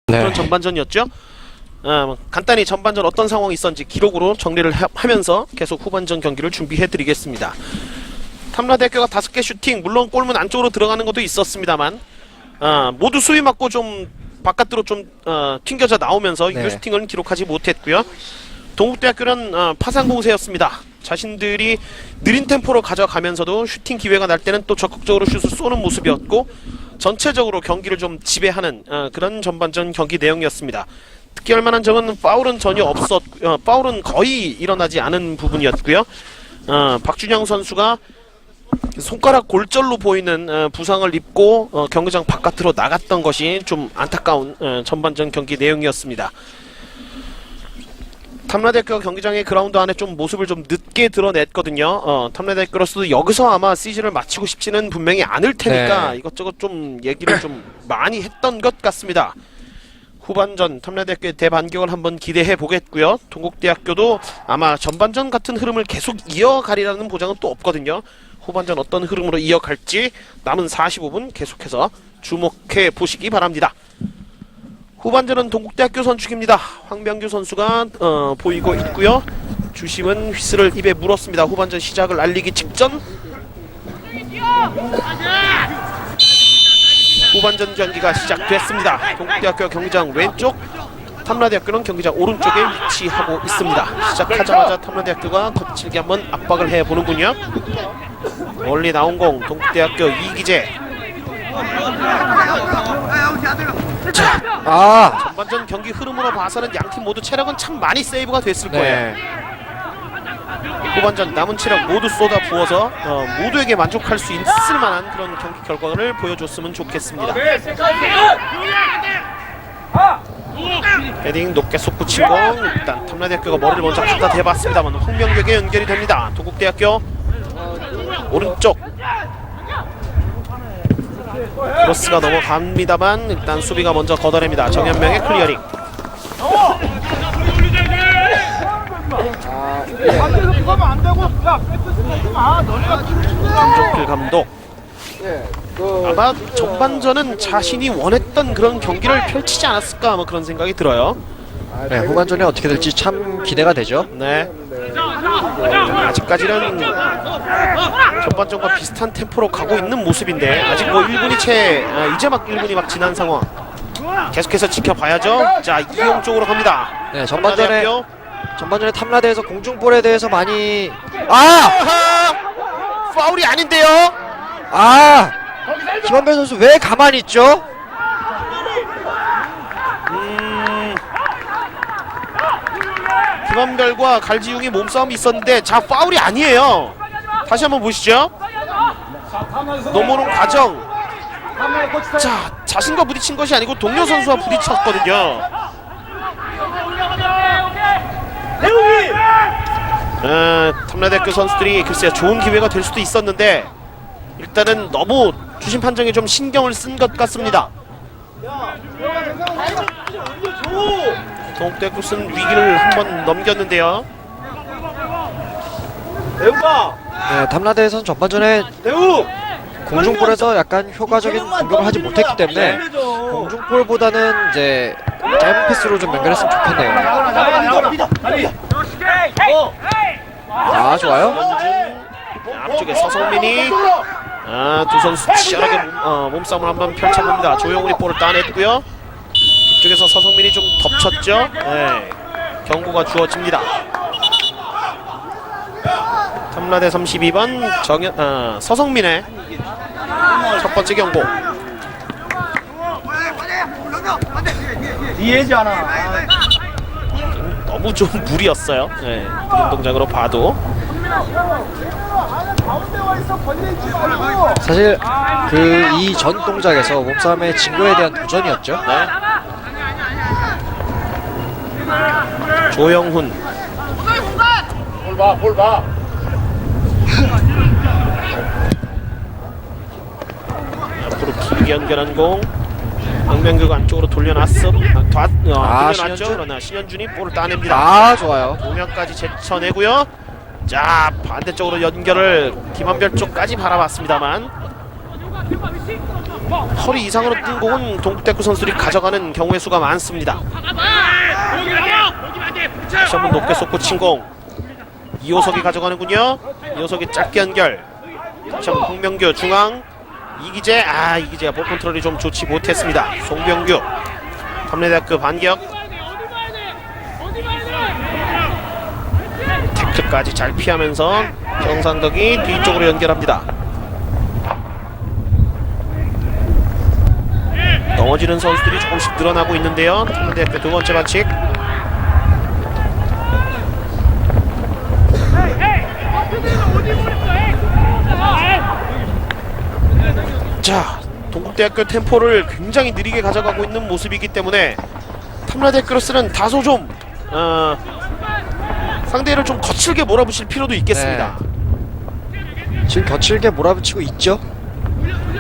그런 전반전이었죠. 간단히 전반전 어떤 상황이 있었는지 기록으로 정리를 하면서 계속 후반전 경기를 준비해드리겠습니다. 탐라대학교가 5개 슈팅, 물론 골문 안쪽으로 들어가는 것도 있었습니다만 모두 수위 맞고 좀 바깥으로 좀 튕겨져 나오면서 이 슈팅은 기록하지 못했고요. 동국대학교는 파상 공세였습니다. 자신들이 느린 템포로 가져가면서도 슈팅 기회가 날 때는 또 적극적으로 슛을 쏘는 모습이었고 전체적으로 경기를 좀 지배하는 그런 전반전 경기 내용이었습니다. 특히할 만한 점은 파울은 전혀 파울은 거의 일어나지 않은 부분이었고요. 박준영 선수가 손가락 골절로 보이는 부상을 입고 경기장 바깥으로 나갔던 것이 좀 안타까운 전반전 경기 내용이었습니다. 탐라대학교 경기장의 그라운드 안에 좀 모습을 좀 늦게 드러냈거든요. 탐라대학교로서도 여기서 아마 시즌을 마치고 싶지는 분명히 않을 테니까 이것저것 좀 얘기를 좀 많이 했던 것 같습니다. 후반전 탐라대학교의 대반격을 한번 기대해 보겠고요. 동국대학교도 아마 전반전 같은 흐름을 계속 이어가리라는 보장은 또 없거든요. 후반전 어떤 흐름으로 이어갈지 남은 45분 계속해서 주목해 보시기 바랍니다. 후반전은 동국대학교 선축입니다. 황병규 선수가 보이고 있고요. 주심은 휘슬을 입에 물었습니다. 후반전 시작을 알리기 직전 후반전 경기가 시작됐습니다. 동국대학교 경기장 왼쪽, 탐라대학교는 경기장 오른쪽에 위치하고 있습니다. 시작하자마자 탐라대학교가 거칠게 한번 압박을 해보는군요. 멀리 나온 공, 동국대학교 이기재. 자, 전반전 경기 흐름으로 봐서는 양팀 모두 체력은 참 많이 세이브가 됐을 거예요. 후반전 남은 체력 모두 쏟아 부어서 모두에게 만족할 수 있을 만한 그런 경기 결과를 보여줬으면 좋겠습니다. 헤딩 높게 솟구친 공, 일단 탐라대학교가 머리를 먼저 갖다 대봤습니다만 홍명격에 연결이 됩니다. 동국대학교 오른쪽 크로스가 넘어갑니다만 일단 수비가 먼저 걷어냅니다. 정현명의 클리어링. 김종필 감독. 아마 전반전은 자신이 원했던 그런 경기를 펼치지 않았을까 뭐 그런 생각이 들어요. 네, 후반전에 어떻게 될지 참 기대가 되죠. 네. 아직까지는 전반전과 비슷한 템포로 가고 있는 모습인데 아직 뭐 1분이 이제 막 1분이 막 지난 상황. 계속해서 지켜봐야죠. 자, 이용 쪽으로 갑니다. 네, 전반전에 탐라대에서 공중볼에 대해서 많이 파울이 아닌데요. 김한별 선수 왜 가만히 있죠? 김한별과 갈지웅이 몸싸움이 있었는데 자, 파울이 아니에요. 다시 한번 보시죠. 넘어오는 과정. 자, 자신과 부딪힌 것이 아니고 동료 선수와 부딪혔거든요. 탐라대학교 선수들이 글쎄요 좋은 기회가 될 수도 있었는데 일단은 너무 주심 판정에 좀 신경을 쓴 것 같습니다. 동국대학교는 위기를 한번 넘겼는데요. 네, 탐라대에서는 전반전에 공중볼에서 약간 효과적인 공격을 하지 못했기 때문에 공중볼보다는 이제 짧은 패스로 좀 연결했으면 좋겠네요. 좋아요. 앞쪽에 서성민이 두 선수 치열하게 몸싸움을 한번 펼쳐봅니다. 조영훈이 볼을 따냈고요. 뒤쪽에서 서성민이 좀 덮쳤죠. 네, 경고가 주어집니다. 탐라대 32번 서성민의 첫 번째 경고. 이해지 않아. 너무 좀 무리였어요. 네, 그런 동작으로 봐도. 사실 이 전 동작에서 몸싸움의 진거에 대한 도전이었죠. 네. 조영훈. 볼 봐. 앞으로 길게 연결한 공. 황명규가 안쪽으로 돌려놨죠. 그러나 신현준이 볼을 따냅니다. 좋아요. 두 명까지 제쳐내고요. 자, 반대쪽으로 연결을 김한별 쪽까지 바라봤습니다만 허리 이상으로 뜬 공은 동국대학교 선수들이 가져가는 경우의 수가 많습니다. 다시 한번 높게 쏟고 친 공. 이호석이 가져가는군요. 이호석이 짧게 연결. 다시 한번 홍명규 중앙. 이기재가 볼 컨트롤이 좀 좋지 못했습니다. 송병규 탐내대학교 반격. 태클까지 잘 피하면서 정상덕이 뒤쪽으로 연결합니다. 넘어지는 선수들이 조금씩 늘어나고 있는데요. 탐내대학교 두 번째 반칙. 자, 동국대학교 템포를 굉장히 느리게 가져가고 있는 모습이기 때문에 탐라대학교로서는 다소 좀 상대를 좀 거칠게 몰아붙일 필요도 있겠습니다. 네. 지금 거칠게 몰아붙이고 있죠.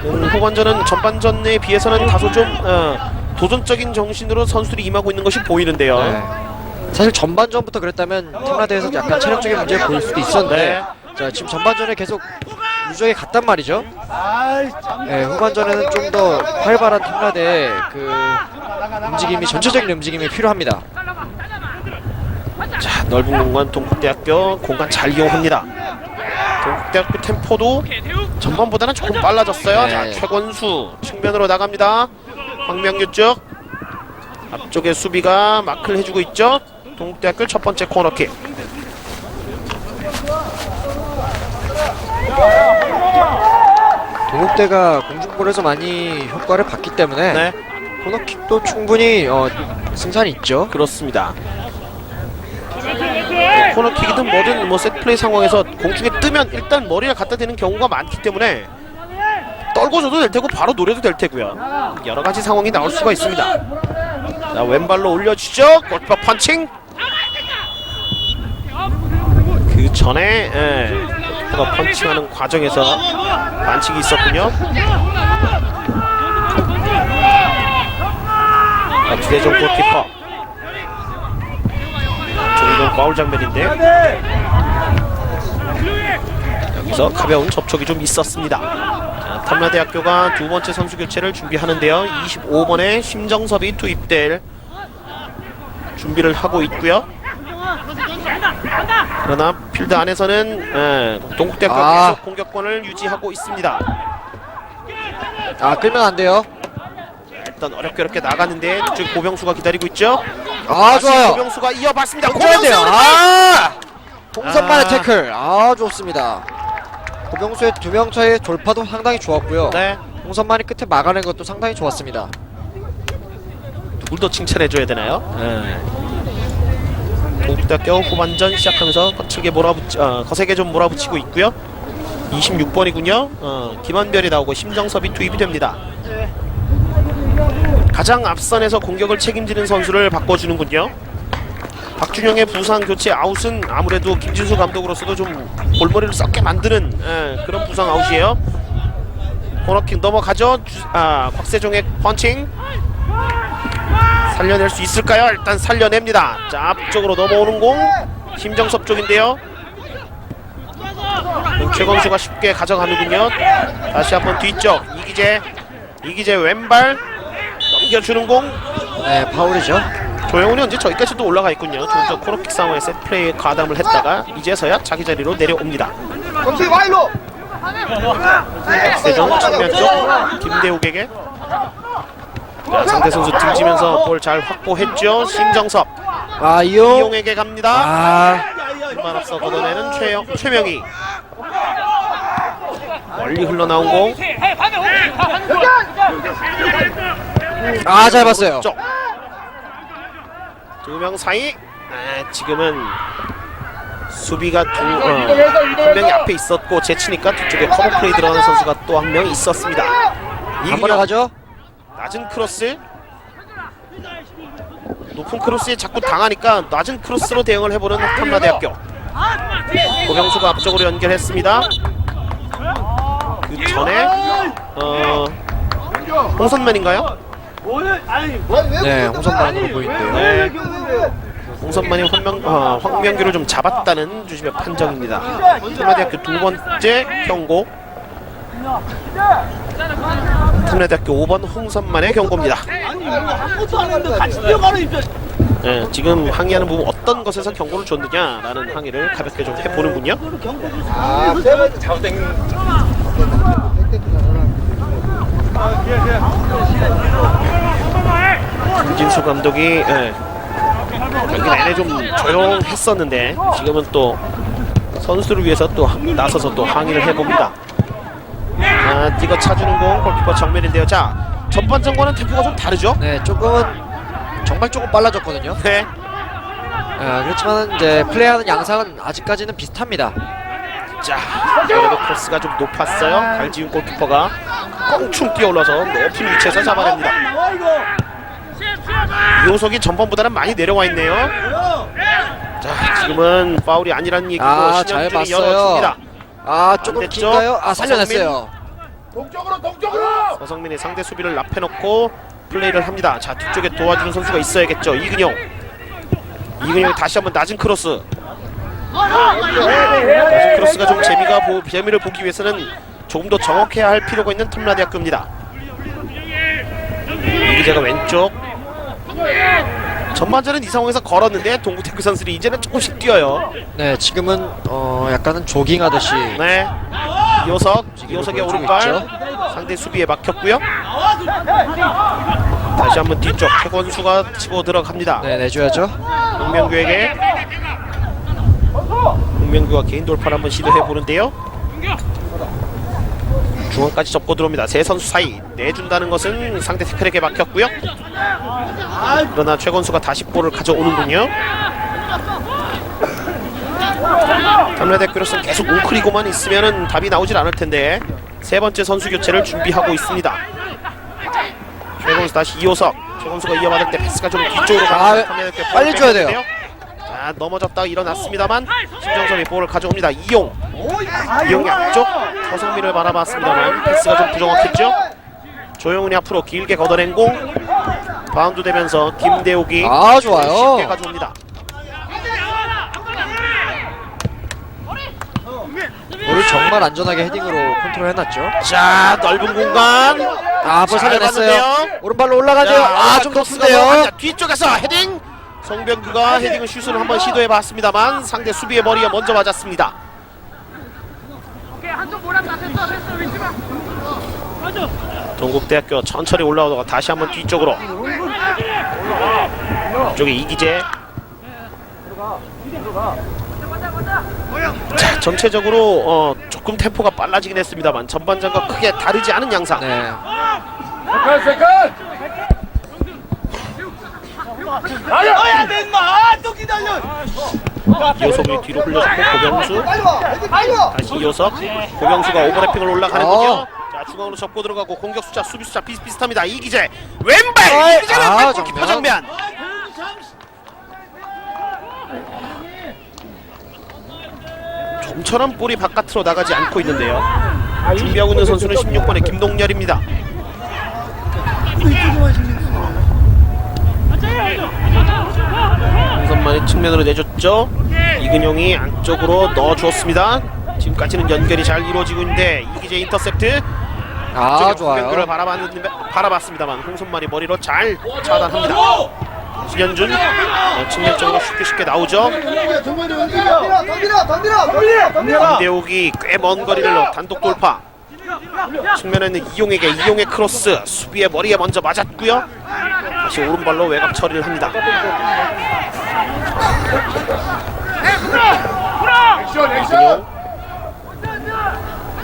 후반전은 전반전에 비해서는 다소 좀 도전적인 정신으로 선수들이 임하고 있는 것이 보이는데요. 네. 사실 전반전부터 그랬다면 탐라대에서 약간 체력적인 문제를 보일 수도 있었는데 네. 자, 지금 전반전에 계속 유저에 갔단 말이죠. 네, 후반전에는 좀 더 활발한 탐라대의 그 움직임이, 전체적인 움직임이 필요합니다. 자, 넓은 공간 동국대학교 공간 잘 이용합니다. 동국대학교 템포도 전반보다는 조금 빨라졌어요. 네. 자, 최권수 측면으로 나갑니다. 황명규 쪽 앞쪽에 수비가 마크를 해주고 있죠. 동국대학교 첫 번째 코너킥. 동국대가 공중볼에서 많이 효과를 봤기 때문에 네, 코너킥도 충분히 승산이 있죠. 그렇습니다. 코너킥이든 뭐든 뭐 세트플레이 상황에서 공중에 뜨면 일단 머리를 갖다 대는 경우가 많기 때문에 떨궈줘도 될 테고 바로 노려도 될 테고요. 여러 가지 상황이 나올 수가 있습니다. 자, 왼발로 올려주죠. 골키퍼 펀칭. 그 전에 골키퍼가 펀칭하는 과정에서 반칙이 있었군요. 주대종 골키퍼. 조이동 파울 장면인데 여기서 가벼운 접촉이 좀 있었습니다. 자, 탐라대학교가 두 번째 선수 교체를 준비하는데요. 25번에 심정섭이 투입될 준비를 하고 있고요. 그러나 필드 안에서는 동국대학교 계속 공격권을 유지하고 있습니다. 끌면 안 돼요. 일단 어렵게 나가는데 뒤쪽 고병수가 기다리고 있죠. 좋아요. 고병수가 이어봤습니다. 고병수요. 고병수 홍선만의 태클. 좋습니다. 고병수의 두 명 차의 돌파도 상당히 좋았고요. 네, 홍선만이 끝에 막아낸 것도 상당히 좋았습니다. 누굴 더 칭찬해줘야 되나요? 동국대학교 후반전 시작하면서 거세게 좀 몰아붙이고 있고요. 26번이군요. 김한별이 나오고 심정섭이 투입이 됩니다. 가장 앞선에서 공격을 책임지는 선수를 바꿔주는군요. 박준영의 부상 교체 아웃은 아무래도 김진수 감독으로서도 좀 골머리를 썩게 만드는 그런 부상 아웃이에요. 코너킥 넘어가죠. 곽세종의 펀칭 살려낼 수 있을까요? 일단 살려냅니다. 자, 앞쪽으로 넘어오는 공 심정섭 쪽인데요. 최건수가 쉽게 가져가는군요. 다시 한번 뒤쪽 이기재 왼발 넘겨주는 공. 네, 파울이죠. 조영훈이 언제 저기까지도 올라가 있군요. 조금 전 코너킥 상황에 세트플레이에 가담을 했다가 이제서야 자기 자리로 내려옵니다. 세종 측면 쪽 김대욱에게 상대 선수 등지면서 볼 잘 확보했죠. 심정섭 이용에게 갑니다. 한번 앞서 걷어내는 최명희. 멀리 흘러나온 공. 잘 봤어요. 두 명 사이. 지금은 수비가 한 명이 앞에 있었고 제치니까 뒤쪽에 커버 플레이 들어가는 선수가 또 한 명 있었습니다. 한번 나가죠. 낮은 크로스. 높은 크로스에 자꾸 당하니까 낮은 크로스로 대응을 해보는 탐라대학교. 고병수가 앞쪽으로 연결했습니다. 그 전에 홍선만인가요? 네, 홍선만으로 보이는데요. 네, 홍선만이 황명규를 좀 잡았다는 주심의 판정입니다. 탐라대학교 두 번째 경고. 탐라대학교 5번 홍선만의 경고입니다. 아무것도 안 했는데 같이 뛰어가는 입장. 네, 지금 항의하는 부분 어떤 것에서 경고를 줬느냐라는 항의를 가볍게 좀 해보는군요. 세 번째 잡아당기는. 김진수 감독이 경기 내내 좀 조용했었는데 지금은 또 선수를 위해서 또 나서서 또 항의를 해봅니다. 이거 차주는 공 골키퍼 정면인데요. 자, 전반전과는 템포가 좀 다르죠? 네, 조금은 정말 조금 빨라졌거든요. 네. 그렇지만 이제 플레이하는 양상은 아직까지는 비슷합니다. 자, 그래도 크로스가 좀 높았어요. 갈지훈 골키퍼가 껑충 뛰어올라서 높은 위치에서 잡아냅니다. 이호석이 전반보다는 많이 내려와 있네요. 자, 지금은 파울이 아니라는 얘기고 잘 신현준이 봤어요. 열어줍니다. 조금 됐죠? 긴가요? 살려냈어요. 동쪽으로. 서성민이 상대 수비를 납해놓고 플레이를 합니다. 자, 뒤쪽에 도와주는 선수가 있어야겠죠. 이근용. 이근용이 다시 한번 낮은 크로스. 낮은 크로스가 좀 재미를 보기 위해서는 조금 더 정확해야 할 필요가 있는 탐라대학교입니다. 이기재가 왼쪽. 전반전은 이 상황에서 걸었는데 동구테크 선수들이 이제는 조금씩 뛰어요. 네, 지금은 약간은 조깅하듯이. 네. 이호석의 보여주고 오른발 있죠. 상대 수비에 막혔고요. 다시 한번 뒤쪽 최권수가 치고 들어갑니다. 네, 내줘야죠. 홍명규에게. 홍명규가 개인 돌파를 한번 시도해 보는데요. 중앙까지 접고 들어옵니다. 세 선수 사이 내준다는 것은 상대 태클에게 막혔고요. 그러나 최건수가 다시 볼을 가져오는군요. 탐라대학교로서는 계속 웅크리고만 있으면 답이 나오질 않을 텐데 세 번째 선수 교체를 준비하고 있습니다. 최건수 다시 이호석. 최건수가 이어받을 때 패스가 좀 뒤쪽으로 가는 탐라대학교 빨리 줘야 돼요. 자, 넘어졌다가 일어났습니다만 신정섭이 볼을 가져옵니다. 이용 양쪽 서성민을 바라봤습니다만 패스가 좀 부정확했죠. 조영훈이 앞으로 길게 걷어낸 공 바운드 되면서 김대욱이 좋아요. 쉽게 가져옵니다. 볼을 정말 안전하게 헤딩으로 컨트롤해놨죠. 자, 넓은 공간. 볼 잘 살려냈어요. 봤는데요. 오른발로 올라가죠. 좀 높은데요. 뒤쪽에서 헤딩. 성병규가 헤딩을 슛을 한번 시도해봤습니다만 상대 수비의 머리에 먼저 맞았습니다. 동국대학교 천천히 올라오다가 다시 한번 뒤쪽으로. 이쪽에 이기재. 자, 전체적으로 조금 템포가 빨라지긴 했습니다만 전반전과 크게 다르지 않은 양상. 네. 아야 내 인마 또 기다려. 이호석이 뒤로 흘려줬고 고병수 다시 이호석. 고병수가 오버래핑을 올라가는군요. 자, 중앙으로 접고 들어가고 공격 숫자 수비 숫자 비슷비슷합니다. 이기재 왼발. 이기재는 골키퍼 정면. 좀처럼 볼이 바깥으로 나가지 않고 있는데요. 준비하고 있는 선수는 16번의 김동열입니다. 홍선만이 측면으로 내줬죠. 이근용이 안쪽으로 넣어주었습니다. 지금까지는 연결이 잘 이루어지고 있는데 이기재 인터셉트. 좋아요. 공격을 바라봤습니다만 홍선만이 머리로 잘 차단합니다. 신현준 측면적으로 쉽게 나오죠. 김대욱이 꽤 먼 거리를 단독 돌파. 측면에는 이용에게 이용의 크로스 수비의 머리에 먼저 맞았고요. 다시 오른발로 외곽 처리를 합니다. 이근용.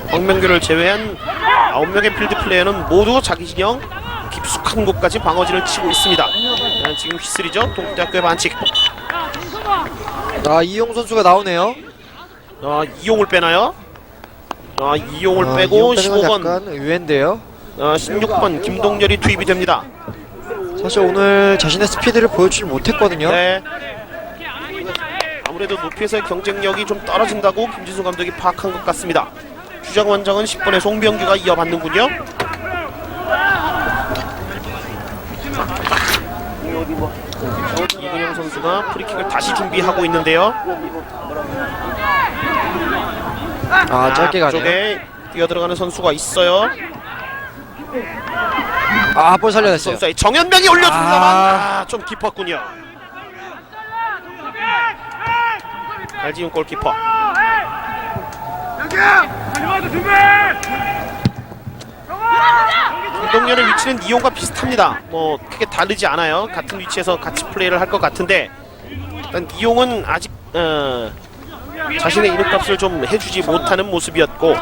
황명규를 제외한 9명의 필드 플레이어는 모두 자기 진영 깊숙한 곳까지 방어진을 치고 있습니다. 지금 휘슬이죠. 동국대학교의 반칙. 이용 선수가 나오네요. 이용을 빼나요? 이용을 빼고 이용 빼는 건 15번 약간 의외인데요. 16번 김동열이 투입이 됩니다. 사실 오늘 자신의 스피드를 보여주지 못했거든요. 네. 아무래도 높이에서의 경쟁력이 좀 떨어진다고 김진수 감독이 파악한 것 같습니다. 주장 원정은 10번의 송병규가 이어받는군요. 이근영 선수가 프리킥을 다시 준비하고 있는데요. 짧게 가네요. 쪽에 뛰어들어가는 선수가 있어요. 아, 볼 살려냈어요. 선수의 정현명이 올려줍니다만 좀 깊었군요. 갈지훈 골키퍼. 김동렬의 위치는 이용과 비슷합니다. 뭐 크게 다르지 않아요. 같은 위치에서 같이 플레이를 할 것 같은데 일단 이용은 아직 자신의 이름값을 좀 해주지 못하는 모습이었고,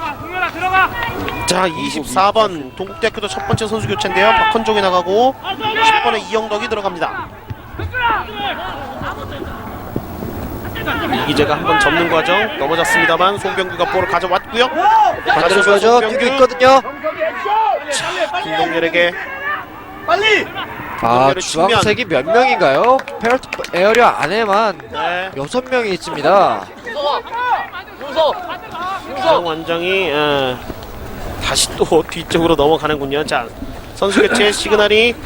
자 24번 동국대학교도 첫 번째 선수 교체인데요. 박헌종이 나가고 10번에 이영덕이 들어갑니다. 이기재가 한번 접는 과정 넘어졌습니다만 송병규가 볼을 가져왔고요. 만들어줘야죠. 뛰고 있거든요. 김동렬에게 빨리. 아, 김동렬의 측면. 주황색이 몇 명인가요? 페널티 에어리어 안에만 네. 6명이 있습니다. 원장이 다시 또 뒤쪽으로 넘어가는군요. 자 선수 교체 시그널이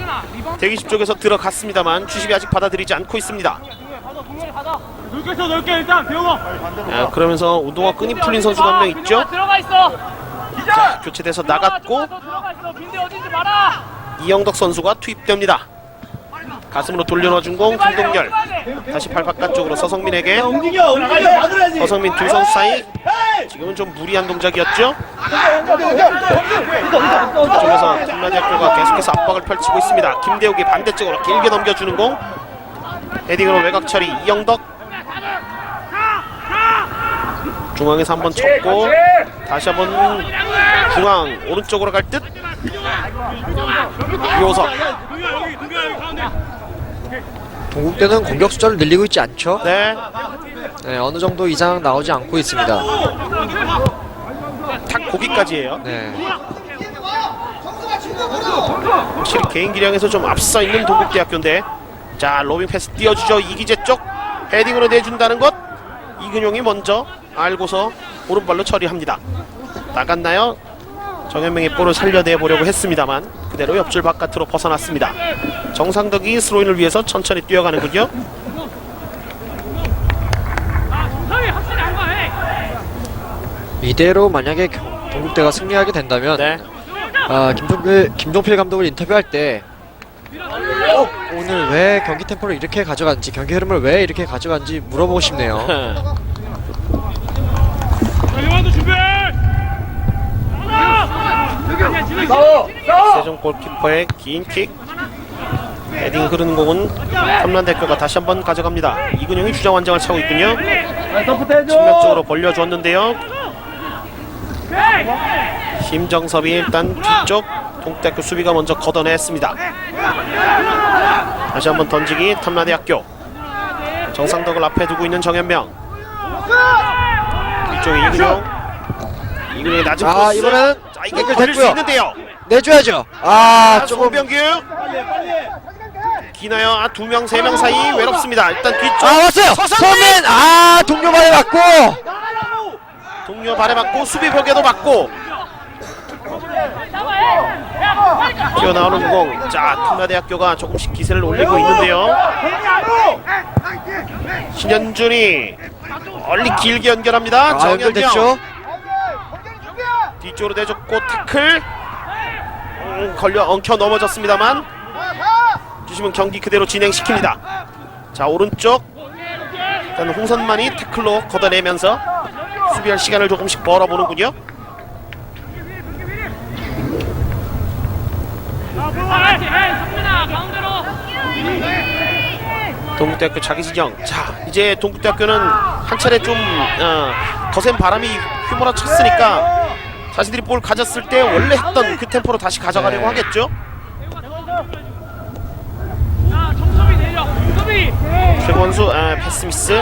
대기실 쪽에서 들어갔습니다만 주심이 아직 받아들이지 않고 있습니다. 넓게 일단 배워. 그러면서 운동화 끈이 풀린 선수가 한 명 있죠. 들어가 있어. 자, 교체돼서 나갔고 들어가 있어. 빈대 어딘지 봐라. 이영덕 선수가 투입됩니다. 가슴으로 돌려놔준 공 김동렬. 다시 발 바깥쪽으로 서성민에게. 움직여. 막으라지. 서성민 두 선수 사이. 지금은 좀 무리한 동작이었죠. 뒤쪽에서 탐라대학교가 계속해서 압박을 펼치고 있습니다. 김대욱이 반대쪽으로 길게 넘겨주는 공. 헤딩으로 외곽 처리 이영덕. 중앙에서 한번 쳤고 다시 한번 중앙 오른쪽으로 갈 듯. 유호석. 동국대는 공격 숫자를 늘리고 있지 않죠? 네. 네, 어느 정도 이상 나오지 않고 있습니다. 탁 고기까지예요. 네. 확실히 개인 기량에서 좀 앞서 있는 동국대학교인데, 자 로빙 패스 띄워주죠. 이기재 쪽 헤딩으로 내준다는 것. 이근용이 먼저 알고서 오른발로 처리합니다. 나갔나요? 정현명의 볼을 살려내보려고 했습니다만 그대로 옆줄 바깥으로 벗어났습니다. 정상덕이 스로인을 위해서 천천히 뛰어가는군요. 이대로 만약에 동국대가 승리하게 된다면 네. 김종필 감독을 인터뷰할 때 오늘 왜 경기 템포를 이렇게 가져간지, 경기 흐름을 왜 이렇게 가져간지 물어보고 싶네요. 세종 골키퍼의 긴 킥. 헤딩 흐르는 공은 탐란대학교가 다시 한번 가져갑니다. 이근용이 주장 완장을 차고 있군요. 측면적으로 벌려주었는데요. 심정섭이 일단 뒤쪽 동국대학교 수비가 먼저 걷어냈습니다. 다시 한번 던지기 탐라대학교. 정상덕을 앞에 두고 있는 정현명. 뒤쪽에 이근용의 낮은 코스. 이번엔 자, 이게 걸릴 수 있는데요. 내줘야죠. 조금 송병규 기나요? 두 명, 세 명 사이 외롭습니다. 일단 뒤쪽. 왔어요. 서민. 동료 발에 맞고. 동료 발에 맞고 수비 벽에도 맞고. 튀어나오는 공. 자, 탐라대학교가 조금씩 기세를 올리고 있는데요. 신현준이 멀리 길게 연결합니다. 정현명 연결됐죠. 뒤쪽으로 내줬고 태클. 걸려 엉켜 넘어졌습니다만 주심은 경기 그대로 진행시킵니다. 자 오른쪽 일단 홍선만이 태클로 걷어내면서 수비할 시간을 조금씩 벌어보는군요. 동국대학교 자기 진영. 자 이제 동국대학교는 한 차례 좀 거센 바람이 휘몰아쳤으니까 자신들이 볼 가졌을 때 원래 했던 그 템포로 다시 가져가려고 하겠죠. 최권수 패스미스.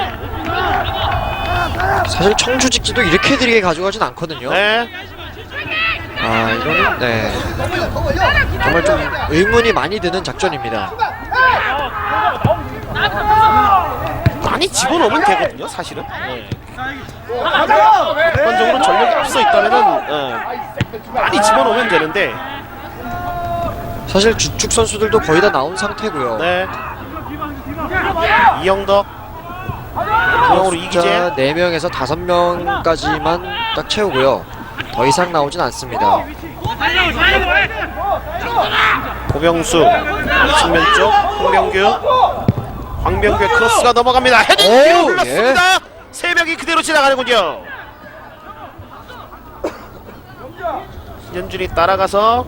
사실 청주직지도 이렇게 느리게 가져가진 않거든요. 네. 이거는 정말 좀 의문이 많이 드는 작전입니다. 많이 집어넣으면 되거든요 사실은. 객관적으로 전력이 앞서 있다면은 많이 집어넣으면 되는데. 사실 주축 선수들도 거의 다 나온 상태고요. 네. 이영덕 중앙으로 이기재. 4명에서 5명까지만 딱 채우고요. 더 이상 나오진 않습니다. 고병수 측면 쪽 황명규의 크로스가 넘어갑니다. 헤딩 오, 뒤로 흘렀습니다. 세 명이 그대로 지나가는군요. 신현준이 따라가서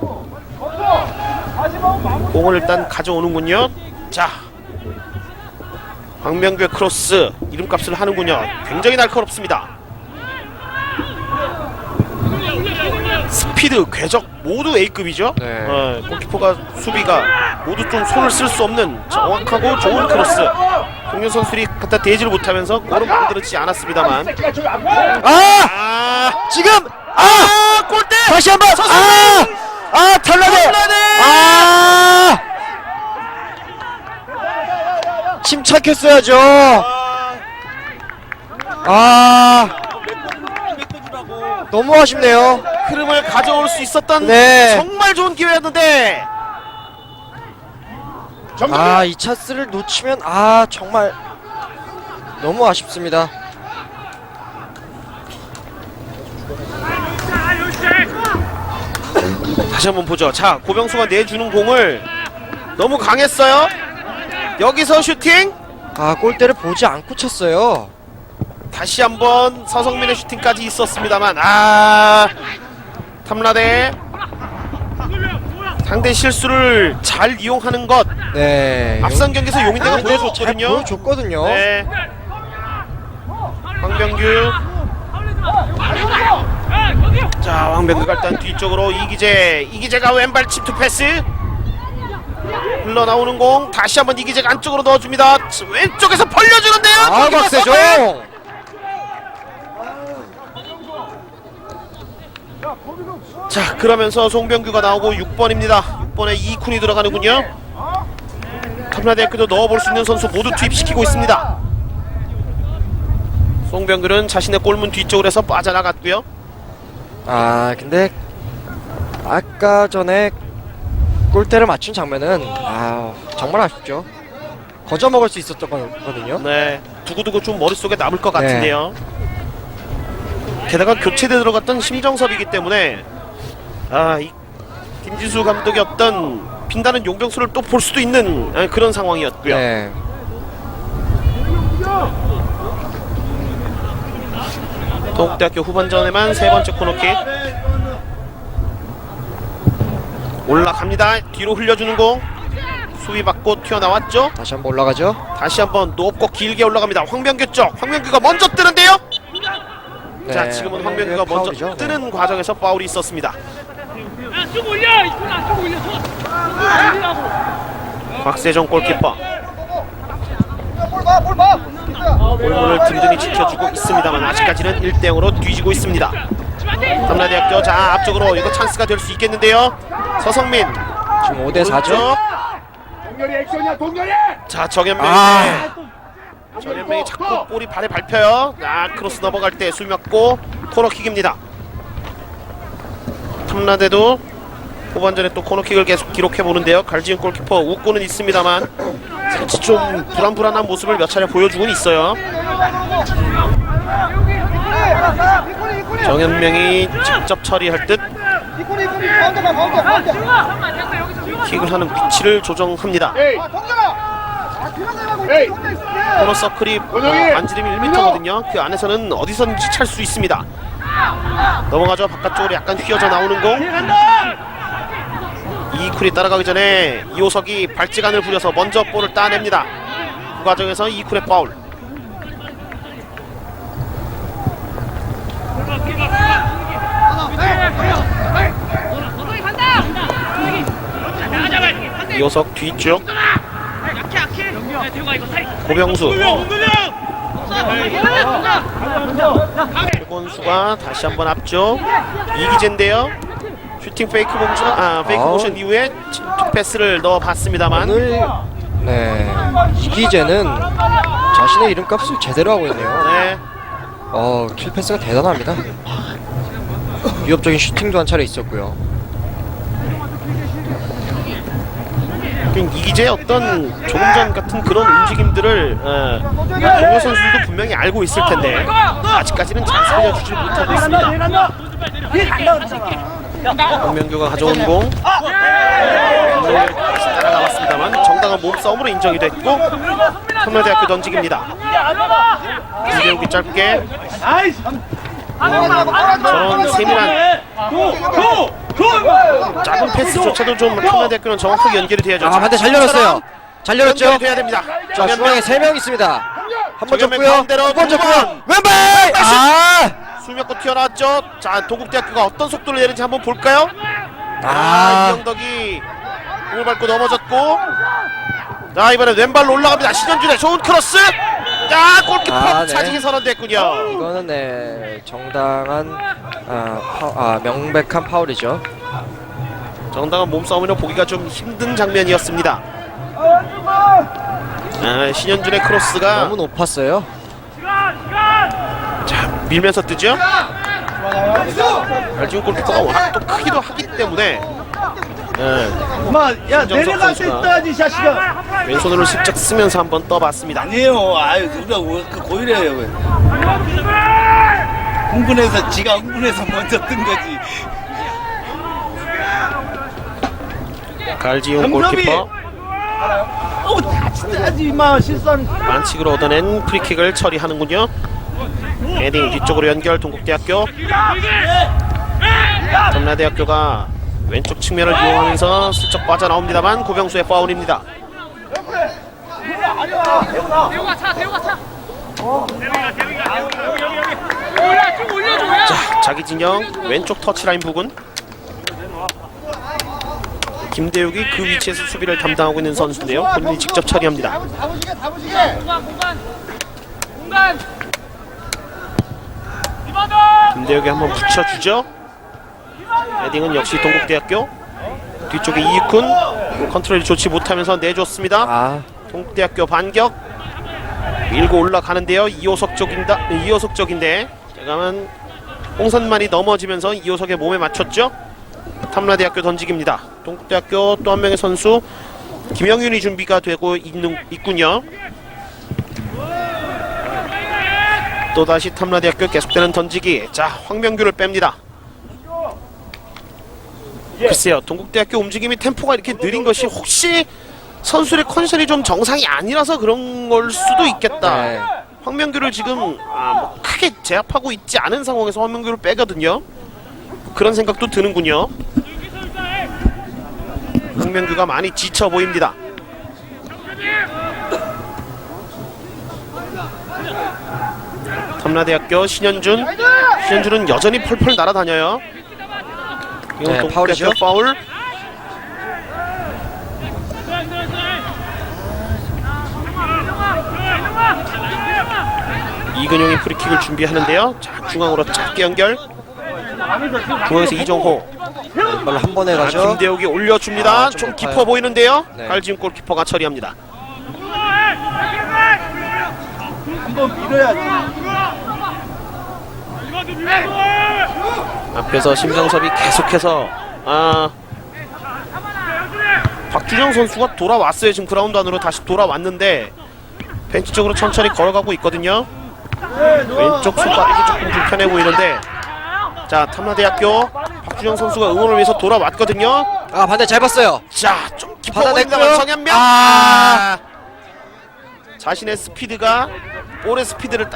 공을 일단 가져오는군요. 자, 황명규의 크로스 이름값을 하는군요. 굉장히 날카롭습니다. 스피드, 궤적 모두 A급이죠. 네. 골키퍼가 수비가 모두 좀 손을 쓸 수 없는 정확하고 좋은 크로스. 동료 선수들이 갖다 대지를 못하면서 골은 만들어지지 않았습니다만. 아! 지금! 아! 골대! 다시 한번! 아! 탈라데! 아! 침착했어야죠. 아! 너무 아쉽네요. 흐름을 가져올 수 있었던 네. 정말 좋은 기회였는데. 아, 이 찬스를 놓치면 정말 너무 아쉽습니다. 다시 한번 보죠. 자, 고병수가 내주는 공을 너무 강했어요. 여기서 슈팅. 골대를 보지 않고 쳤어요. 다시 한번 서성민의 슈팅까지 있었습니다만 탐라대 상대 실수를 잘 이용하는 것. 네. 앞선 경기에서 용인대가 잘 보여줬거든요. 보여줬거든요. 네. 황병규. 자, 황병규가 일단 뒤쪽으로 이기재가 왼발 침투 패스. 흘러나오는 공 다시 한번 이기재가 안쪽으로 넣어줍니다. 왼쪽에서 벌려주는데요. 박세종. 자, 그러면서 송병규가 나오고 6번입니다. 6번에 이쿤이 들어가는군요. 탐라대학교도 넣어볼 수 있는 선수 모두 투입시키고 있습니다. 송병규는 자신의 골문 뒤쪽으로 해서 빠져나갔고요. 근데 아까 전에 골대를 맞춘 장면은 정말 아쉽죠. 거저 먹을 수 있었던 거거든요. 네, 두고두고 좀 머릿속에 남을 것 같은데요. 게다가 교체돼 들어갔던 심정섭이기 때문에 이 김지수 감독의 어떤 빈다는 용병수를 또 볼 수도 있는 그런 상황이었고요. 네. 동국대학교 후반전에만 세 번째 코너킥 올라갑니다. 뒤로 흘려주는 공 수비 받고 튀어나왔죠. 다시 한번 올라가죠. 다시 한번 높고 길게 올라갑니다. 황병규 쪽 황병규가 먼저 뜨는데요. 네. 자, 지금은 황병규가 먼저 파울이죠. 뜨는 과정에서 파울이 있었습니다. 쭉 올려! 이코나 쭉 올려! 박세종 골키퍼 골문을 든든히 지켜주고 있습니다만 아직까지는 1대0으로 뒤지고 있습니다. 탐라대학교 자 앞쪽으로 이거 찬스가 될 수 있겠는데요. 서성민 지금 5대4죠. 동렬이 액션이야 동렬이. 자, 정현명이 정현명이 자꾸 볼이 발에 밟혀요. 크로스 넘어갈 때 수비 맞고 코너킥입니다. 탐라대도 후반전에 또 코너킥을 계속 기록해보는데요. 갈지은 골키퍼 웃고는 있습니다만 살짝 좀 불안불안한 모습을 몇 차례 보여주고는 있어요. 정현명이 직접 처리할 듯 킥을 하는 위치를 조정합니다. 코너 서클이 반지름이 1m거든요. 그 안에서는 어디서든지 찰 수 있습니다. 넘어가죠. 바깥쪽으로 약간 휘어져 나오는 공. 이쿨이 따라가기 전에 이호석이 발찌간을 부려서 먼저 볼을 따냅니다. 그 과정에서 이쿨의 파울. 이호석 뒤쪽 고병수 최권수가 다시 한번 앞쪽 이기재인데요. 슈팅 페이크 모션 페이크 모션 이후에 침투 패스를 넣어봤습니다만 오늘 이기재는 자신의 이름값을 제대로 하고 있네요. 네, 킬 패스가 대단합니다. 위협적인 슈팅도 한 차례 있었고요. 이기재의 어떤 조금 전 같은 그런 움직임들을 동료 선수들도 분명히 알고 있을 텐데 아직까지는 잘 살려주지 못하고 있습니다. 황명규가 가져온 공 김동렬이 따라가봤습니다만 정당한 몸싸움으로 인정이 됐고 탐라대학교 던지기입니다. 김대욱이 짧게 저런 세밀한 작은 패스조차도 좀 탐라대학교는 정확하게 연결이 돼야죠. 아, 반대 잘 열었어요. 잘 열었죠. 연결이 돼야 됩니다. 자, 중앙에 3명 있습니다. 한 번 정현명 줬고요. 가운데로 두 번 두 줬고요. 번. 왼발! 수명껏 튀어나왔죠. 자, 동국대학교가 어떤 속도를 내는지 한번 볼까요? 이영덕이 공을 밟고 넘어졌고, 자, 이번엔 왼발로 올라갑니다. 신현준의 좋은 크로스. 야, 골키퍼 네. 차징이 선언됐군요. 이거는 네, 정당한 명백한 파울이죠. 정당한 몸싸움이라 보기가 좀 힘든 장면이었습니다. 신현준의 크로스가 너무 높았어요. 자, 밀면서 뜨죠. 알지훈 골키퍼가 워낙 또 크기도 하기 때문에 야 신정석 내려갈 때 선수가 있다지 자식아. 왼손으로 슬쩍 쓰면서 한번 떠봤습니다. 아니에요. 아유 우리가 그 고의래요. 왜. 흥분해서 지가 흥분해서 먼저 뜬 거지. 갈지훈 골키퍼 하지 마 실수한. 반칙으로 얻어낸 프리킥을 처리하는군요. 헤딩 뒤쪽으로 연결 동국대학교. 전라대학교가 왼쪽 측면을 이용하면서 슬쩍 빠져나옵니다만 고병수의 파울입니다. 대우가 차. 올라 쭉 올려줘. 자, 자기 진영 왼쪽 터치라인 부근. 김대욱이 그 위치에서 수비를 담당하고 있는 선수인데요. 본인이 직접 처리합니다. 공간. 김대욱이 한번 붙여주죠. 헤딩은 역시 동국대학교. 뒤쪽에 이익훈 컨트롤이 좋지 못하면서 내줬습니다. 동국대학교 반격 밀고 올라가는데요. 이호석 쪽인데 잠깐만 홍선만이 넘어지면서 이호석의 몸에 맞췄죠. 탐라대학교 던지기입니다. 동국대학교 또 한 명의 선수 김영윤이 준비가 되고 있군요. 또다시 탐라대학교 계속되는 던지기. 자, 황명규를 뺍니다. 글쎄요, 동국대학교 움직임이 템포가 이렇게 느린 것이 혹시 선수의 컨디션이 좀 정상이 아니라서 그런 걸 수도 있겠다. 네. 황명규를 지금 뭐 크게 제압하고 있지 않은 상황에서 황명규를 빼거든요. 그런 생각도 드는군요. 황명규가 많이 지쳐 보입니다. 탐라대학교 신현준은 여전히 펄펄 날아다녀요. 이건 네, 동국대학교 파울이죠. 파울. 이근용이 프리킥을 준비하는데요. 자, 중앙으로 짧게 연결. 중앙에서 이정호. 왼발 한 번에 가죠. 김대욱이 올려줍니다. 좀 좀 높아요. 깊어 보이는데요. 네. 갈지훈 골키퍼가 처리합니다. 한번 밀어야지. 앞에서 심정섭이 계속해서 박준영 선수가 돌아왔어요. 지금 그라운드 안으로 다시 돌아왔는데 벤치 쪽으로 천천히 걸어가고 있거든요. 왼쪽 손가락이 조금 불편해 보이는데, 자, 탐라대학교 박준영 선수가 응원을 위해서 돌아왔거든요. 반대 잘 봤어요. 자, 좀 깊어 받아냈고요. 보입니다만 정현명 자신의 스피드가 볼의 스피드를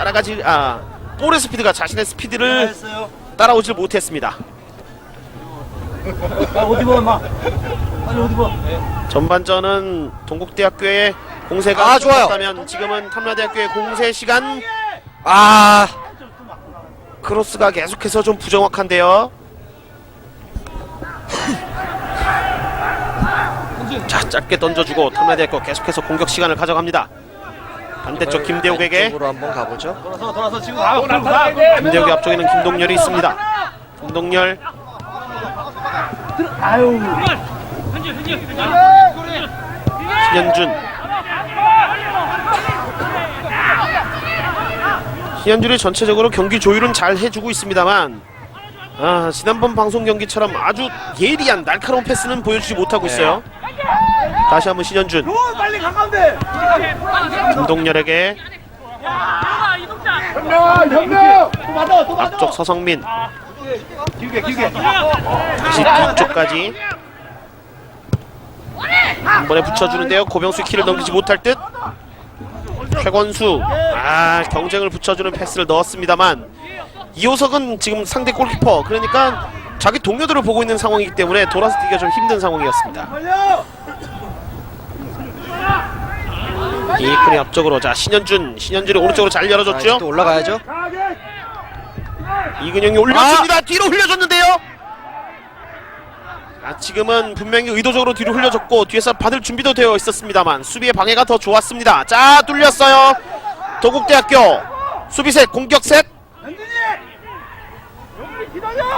볼의 스피드가 자신의 스피드를 했어요. 따라오질 못했습니다. 어디 봐, 마. 빨리 어디 봐. 전반전은 동국대학교의 공세가 좋아요. 좋았다면 지금은 탐라대학교의 공세 시간. 크로스가 계속해서 좀 부정확한데요. 자, 짧게 던져주고 탐라대학교 계속해서 공격 시간을 가져갑니다. 반대쪽 김대욱에게. 쪽으로 한번 가보죠. 돌아서 지금 가. 김대욱의 앞쪽에는 김동열이 있습니다. 김동열. 아유. 신현준이 전체적으로 경기 조율은 잘 해주고 있습니다만 지난번 방송 경기처럼 아주 예리한 날카로운 패스는 보여주지 못하고 있어요. 다시 한번 신현준. 빨리 가까운데. 김동열에게 현명. 또 받아. 앞쪽 서성민. 길게 길게. 다시 뒤쪽까지 한 번에 붙여주는데요. 고병수 키를 넘기지 못할 듯. 최건수 경쟁을 붙여주는 패스를 넣었습니다만 이호석은 지금 상대 골키퍼, 그러니까 자기 동료들을 보고 있는 상황이기 때문에 돌아서 뛰기가 좀 힘든 상황이었습니다. 이익훈이 앞쪽으로, 자 신현준이 오른쪽으로 잘 자, 이제 열어줬죠. 또 올라가야죠. 이근영이 올려줍니다. 뒤로 흘려줬는데요. 지금은 분명히 의도적으로 뒤로 흘려줬고 뒤에서 받을 준비도 되어 있었습니다만 수비의 방해가 더 좋았습니다. 자, 뚫렸어요. 도국대학교 수비셋, 공격셋.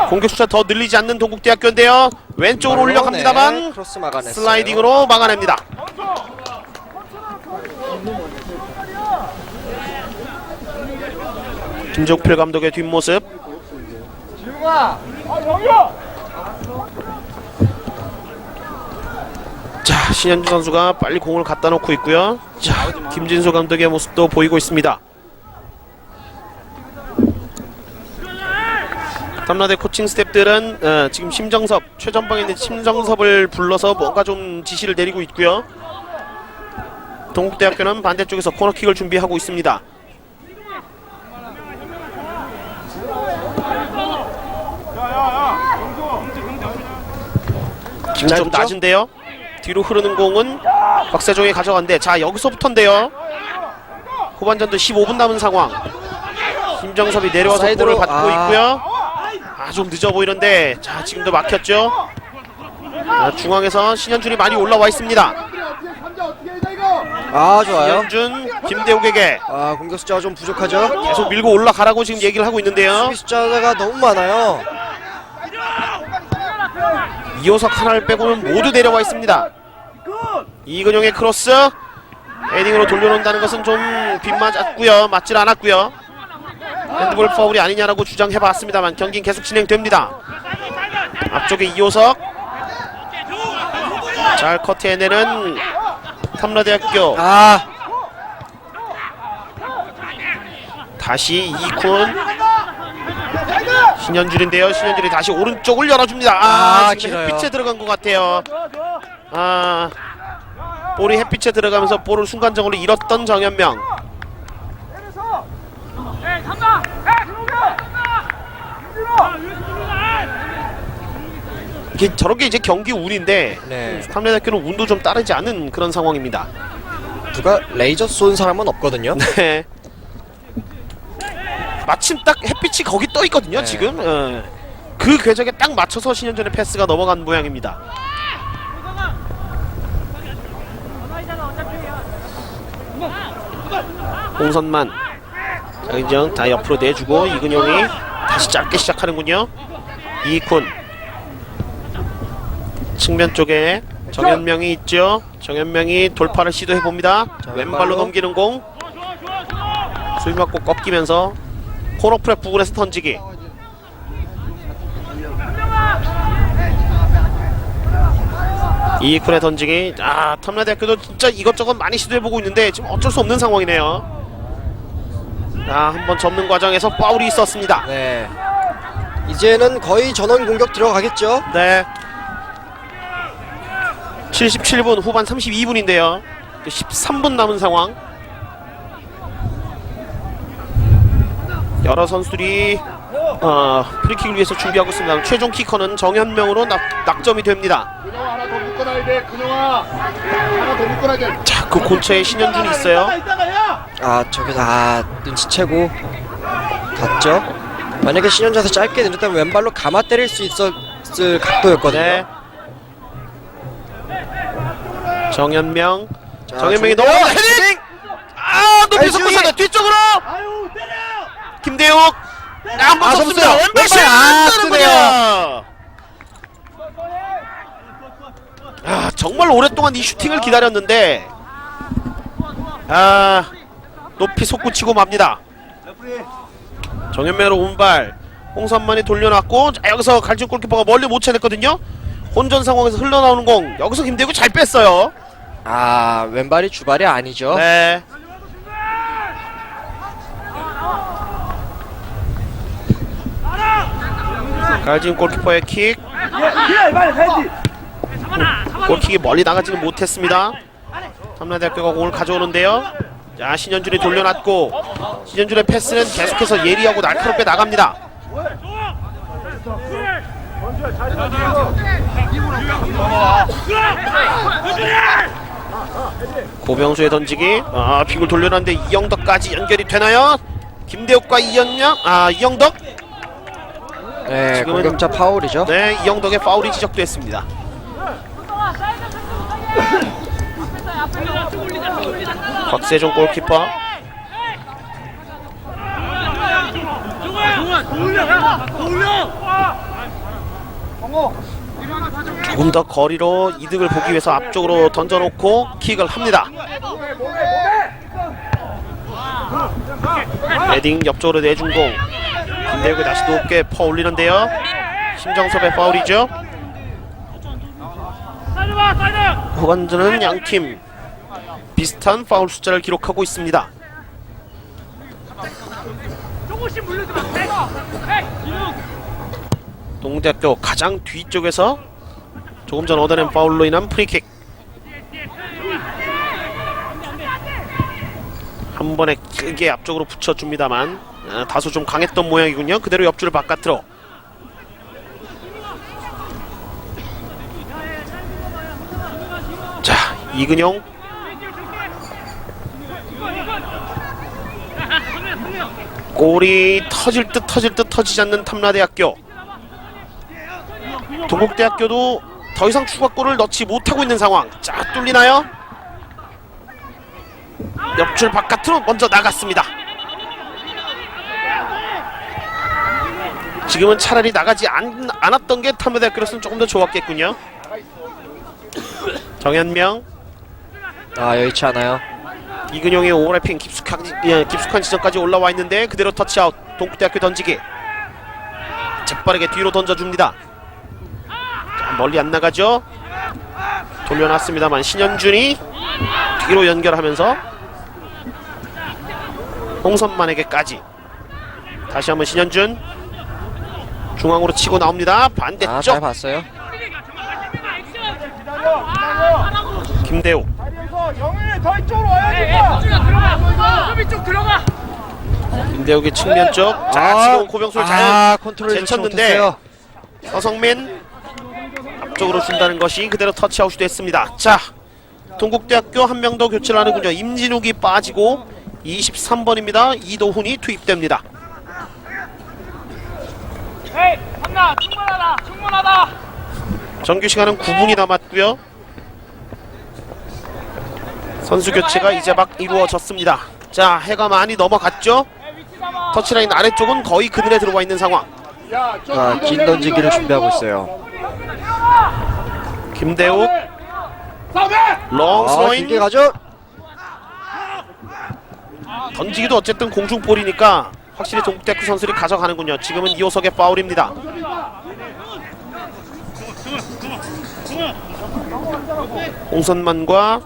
공격 숫자 더 늘리지 않는 동국대학교인데요. 왼쪽으로 올려갑니다만 네, 크로스 막아냈어요. 슬라이딩으로 막아냅니다. 김종필 감독의 뒷모습. 자, 신현주 선수가 빨리 공을 갖다 놓고 있고요. 자, 김진수 감독의 모습도 보이고 있습니다. 탐라대 코칭 스태프들은 지금 심정섭, 최전방에 있는 심정섭을 불러서 뭔가 좀 지시를 내리고 있고요. 동국대학교는 반대쪽에서 코너킥을 준비하고 있습니다. 지금 좀 낮은데요. 뒤로 흐르는 공은 박세종이 가져간데, 자 여기서부터인데요. 후반전도 15분 남은 상황. 심정섭이 내려와서 사이드로, 볼을 받고 있고요. 좀 늦어 보이는데, 자 지금도 막혔죠. 중앙에서 신현준이 많이 올라와 있습니다. 좋아요. 신현준, 김대욱에게 공격 숫자가 좀 부족하죠. 계속 밀고 올라가라고 지금 얘기를 하고 있는데요. 수비 숫자가 너무 많아요. 이호석 하나를 빼고는 모두 내려와 있습니다. 이근용의 크로스 헤딩으로 돌려놓는다는 것은 좀 빗맞았고요. 맞질 않았고요. 핸드볼 파울이 아니냐라고 주장해봤습니다만 경기는 계속 진행됩니다. 앞쪽에 이호석, 잘 커트해내는 탐라대학교. 다시 이쿤, 신현준인데요. 신현준이 다시 오른쪽을 열어줍니다. 지금 길어요. 햇빛에 들어간 것 같아요. 볼이 햇빛에 들어가면서 볼을 순간적으로 잃었던 정현명. 저렇게 이제 경기 운인데, 네. 탐라대학교는 운도 좀 따르지 않은 그런 상황입니다. 누가 레이저 쏜 사람은 없거든요. 네. 마침 딱 햇빛이 거기 떠 있거든요. 네. 지금 그 궤적에 딱 맞춰서 신현준의 패스가 넘어간 모양입니다. 홍선만, 장인정 다 옆으로 내주고 이근용이 다시 짧게 시작하는군요. 이익훈, 측면 쪽에 정현명이 있죠. 정현명이 돌파를 시도해봅니다. 왼발로 넘기는 공, 수비 맞고 꺾이면서 코너프랩 부근에서 던지기. 이익훈의 던지기. 탐라대학교도 진짜 이것저것 많이 시도해보고 있는데 지금 어쩔 수 없는 상황이네요. 한번 접는 과정에서 파울이 있었습니다. 네. 이제는 거의 전원 공격 들어가겠죠. 네. 77분, 후반 32분인데요. 13분 남은 상황. 여러 선수들이 프리킥을 위해서 준비하고 있습니다. 최종 키커는 정현명으로 낙점이 됩니다. 근영아 하나 더 묶어놔야 돼. 근영아 하나 더 묶어놔야 돼. 자, 그 근처에 신현준이 있어요. 저기서 눈치채고 갔죠. 만약에 신현자에서 짧게 내렸다면 왼발로 감아 때릴 수 있었을 각도였거든요. 네. 정현명, 자, 정현명이 좋은데요? 넘어가 헤딩! 높이 나이스 솟았어요. 뒤쪽으로 아유 때려. 김대욱 한번 쳤습니다. 접었어요. 왼발샷 왼발! 뜨는군요. 정말 오랫동안 이 슈팅을 기다렸는데 높이 솟구치고 맙니다. 정현명으로 운발, 홍선만이 돌려놨고, 자, 여기서 갈진 골키퍼가 멀리 못 채냈거든요. 혼전 상황에서 흘러나오는 공, 여기서 김대욱이 잘 뺐어요. 왼발이 주발이 아니죠. 네. 갈진 골키퍼의 킥. 골킥이 멀리 나가지는 못했습니다. 탐라대학교가 공을 가져오는데요. 자, 신현준이 돌려놨고 신현준의 패스는 계속해서 예리하고 날카롭게 나갑니다. 고병수의 던지기. 빙을 돌려놨는데 이영덕까지 연결이 되나요? 김대욱과 이현영. 이영덕. 네, 지금은- 공격자 파울이죠. 네, 이영덕의 파울이 지적됐습니다. 박세종 골키퍼. 조금 더 거리로 이득을 보기 위해서 앞쪽으로 던져놓고 킥을 합니다. 헤딩 옆쪽으로 내준 공. 김대욱이 다시 높게 퍼올리는데요. 심정섭의 파울이죠. 후반전은 양팀 비슷한 파울 숫자를 기록하고 있습니다. 동대학교 가장 뒤쪽에서 조금 전 얻어낸 파울로 인한 프리킥. 한 번에 크게 앞쪽으로 붙여줍니다만 다소 좀 강했던 모양이군요. 그대로 옆줄 바깥으로. 자, 이근용. 골이 터질 듯 터지지 않는 탐라대학교. 동국대학교도 더 이상 추가골을 넣지 못하고 있는 상황. 자, 뚫리나요? 옆줄 바깥으로 먼저 나갔습니다. 지금은 차라리 나가지 않았던 게 탐라대학교로서는 조금 더 좋았겠군요. 정현명. 여의치 않아요. 이근용의 오버래핑 깊숙한 지점까지 올라와 있는데 그대로 터치아웃. 동국대학교 던지기. 재빠르게 뒤로 던져줍니다. 자, 멀리 안 나가죠. 돌려놨습니다만 신현준이 뒤로 연결하면서 홍선만에게까지. 다시 한번 신현준 중앙으로 치고 나옵니다. 반대쪽. 잘 봤어요. 김대욱. 영일 더 이쪽으로 와야지. 쪽 들어가. 김대욱의 측면 쪽. 자, 지금 고병수를 잘 컨트롤 제쳤는데 서성민 앞쪽으로 준다는 것이 그대로 터치아웃이 됐습니다. 자, 동국대학교 한 명 더 교체를 하는군요. 임진욱이 빠지고 23번입니다. 이도훈이 투입됩니다. 에이, 한나 충분하다. 정규 시간은 9분이 남았고요. 선수 교체가 이제 막 이루어졌습니다. 자, 해가 많이 넘어갔죠. 터치라인 아래쪽은 거의 그늘에 들어와 있는 상황. 긴 던지기를 준비하고 있어요. 김대욱 롱 스로잉. 길게 가죠. 던지기도 어쨌든 공중볼이니까 확실히 동국대학교 선수들이 가져가는군요. 지금은 이호석의 파울입니다. 홍선만과